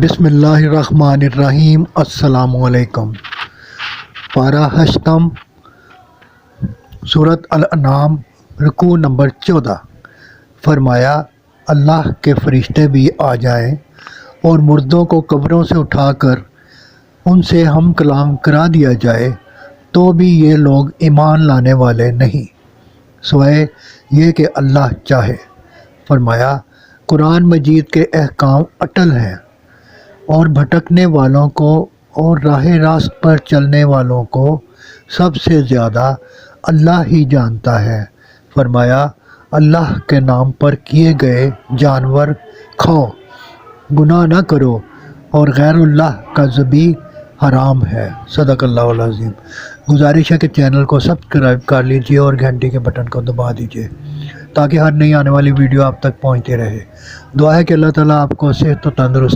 بسم اللہ الرحمن الرحیم۔ السلام علیکم۔ پارہ ہشتم، سورۃ الانعام، رکوع نمبر 14۔ فرمایا، اللہ کے فرشتے بھی آ جائیں اور مردوں کو قبروں سے اٹھا کر ان سے ہم کلام کرا دیا جائے تو بھی یہ لوگ ایمان لانے والے نہیں، سوائے یہ کہ اللہ چاہے۔ فرمایا، قرآن مجید کے احکام اٹل ہیں اور بھٹکنے والوں کو اور راہ راست پر چلنے والوں کو سب سے زیادہ اللہ ہی جانتا ہے۔ فرمایا، اللہ کے نام پر کیے گئے جانور کھاؤ، گناہ نہ کرو، اور غیر اللہ کا ذبح حرام ہے۔ صدق اللہ العظیم۔ گزارش ہے کہ چینل کو سبسکرائب کر لیجئے اور گھنٹی کے بٹن کو دبا دیجئے تاکہ ہر نئی آنے والی ویڈیو آپ تک پہنچتی رہے۔ دعا ہے کہ اللہ تعالیٰ آپ کو صحت و تندرست